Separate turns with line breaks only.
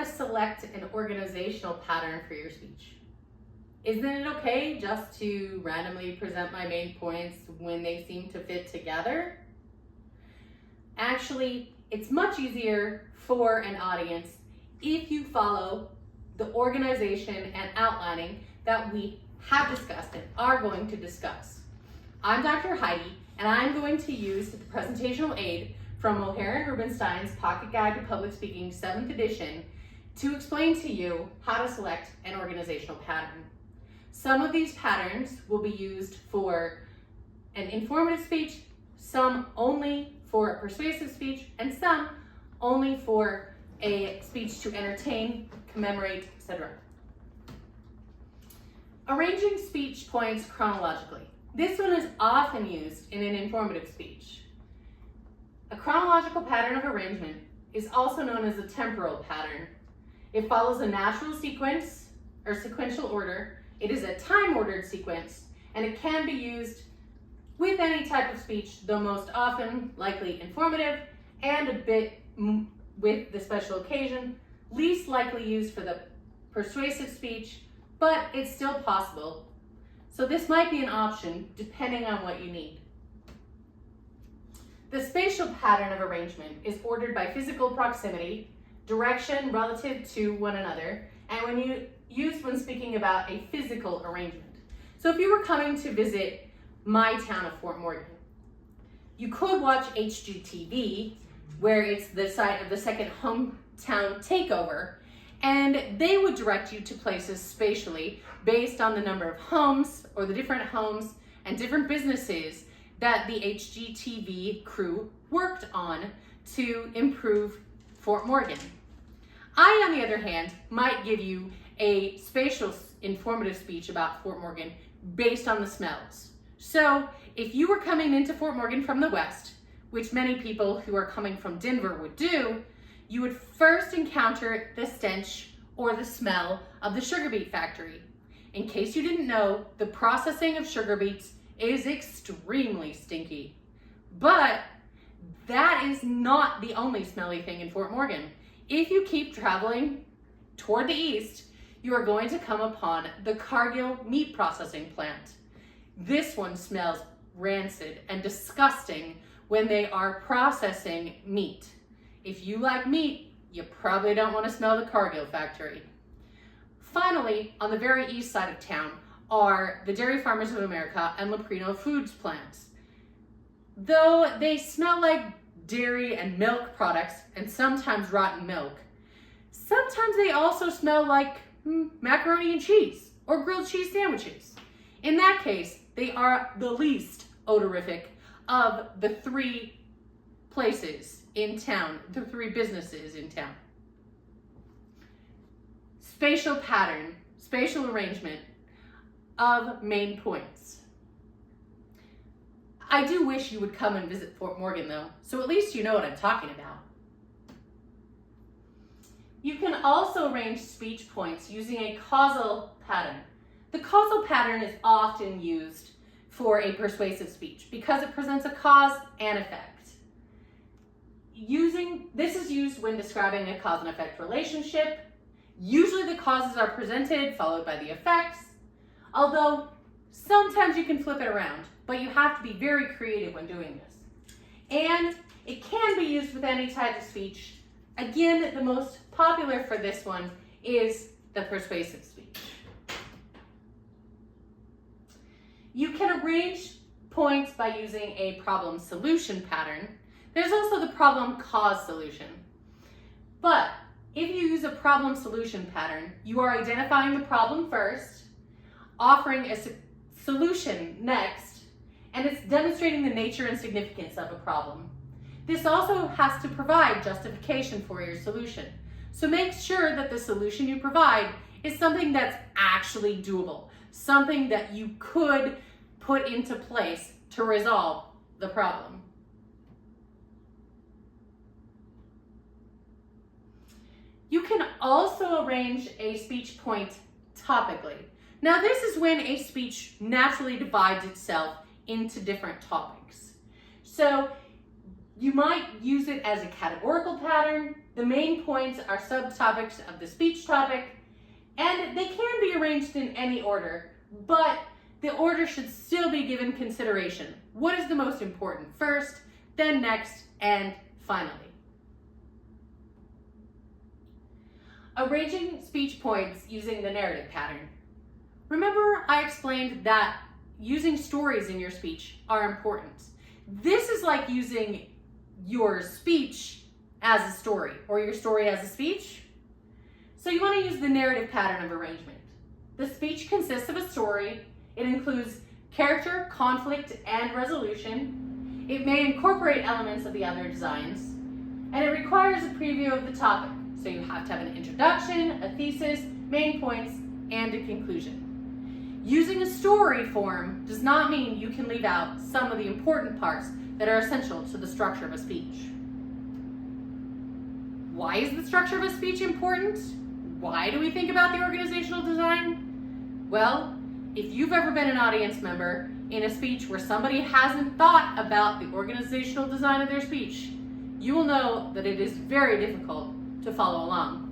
select an organizational pattern for your speech. Isn't it okay just to randomly present my main points when they seem to fit together? Actually, it's much easier for an audience if you follow the organization and outlining that we have discussed and are going to discuss. I'm Dr. Heidi, and I'm going to use the presentational aid from O'Hare and Rubenstein's Pocket Guide to Public Speaking 7th edition to explain to you how to select an organizational pattern. Some of these patterns will be used for an informative speech, some only for a persuasive speech, and some only for a speech to entertain, commemorate, etc. Arranging speech points chronologically. This one is often used in an informative speech. A chronological pattern of arrangement is also known as a temporal pattern. It follows a natural sequence or sequential order. It is a time-ordered sequence, and it can be used with any type of speech, though most often likely informative and a bit with the special occasion, least likely used for the persuasive speech, but it's still possible. So this might be an option depending on what you need. The spatial pattern of arrangement is ordered by physical proximity, direction relative to one another, and used when speaking about a physical arrangement. So if you were coming to visit my town of Fort Morgan, you could watch HGTV, where it's the site of the second hometown takeover, and they would direct you to places spatially based on the number of homes or the different homes and different businesses that the HGTV crew worked on to improve Fort Morgan. I, on the other hand, might give you a spatial informative speech about Fort Morgan based on the smells. So if you were coming into Fort Morgan from the west, which many people who are coming from Denver would do, you would first encounter the stench or the smell of the sugar beet factory. In case you didn't know, the processing of sugar beets is extremely stinky. But that is not the only smelly thing in Fort Morgan. If you keep traveling toward the east, you are going to come upon the Cargill meat processing plant. This one smells rancid and disgusting when they are processing meat. If you like meat, you probably don't want to smell the Cargill factory. Finally, on the very east side of town are the Dairy Farmers of America and Leprino Foods plants. Though they smell like dairy and milk products and sometimes rotten milk, sometimes they also smell like macaroni and cheese or grilled cheese sandwiches. In that case, they are the least odorific of the three places in town, the three businesses in town. Spatial pattern, spatial arrangement of main points. I do wish you would come and visit Fort Morgan though, so at least you know what I'm talking about. You can also arrange speech points using a causal pattern. The causal pattern is often used for a persuasive speech because it presents a cause and effect. This is used when describing a cause and effect relationship. Usually the causes are presented followed by the effects, although sometimes you can flip it around, but you have to be very creative when doing this. And it can be used with any type of speech. Again, the most popular for this one is the persuasive speech. You can arrange points by using a problem-solution pattern. There's also the problem-cause-solution. But if you use a problem-solution pattern, you are identifying the problem first, offering a solution next, and it's demonstrating the nature and significance of a problem. This also has to provide justification for your solution. So make sure that the solution you provide is something that's actually doable, something that you could put into place to resolve the problem. You can also arrange a speech point topically. Now this is when a speech naturally divides itself into different topics. So You might use it as a categorical pattern. The main points are subtopics of the speech topic, and they can be arranged in any order, but the order should still be given consideration. What is the most important first, then next, and finally? Arranging speech points using the narrative pattern. Remember I explained that using stories in your speech are important. This is like using your speech as a story or your story as a speech. So you want to use the narrative pattern of arrangement. The speech consists of a story. It includes character, conflict, and resolution. It may incorporate elements of the other designs, and it requires a preview of the topic. So you have to have an introduction, a thesis, main points, and a conclusion. Using a story form does not mean you can leave out some of the important parts that are essential to the structure of a speech. Why is the structure of a speech important? Why do we think about the organizational design? Well, if you've ever been an audience member in a speech where somebody hasn't thought about the organizational design of their speech, you will know that it is very difficult to follow along.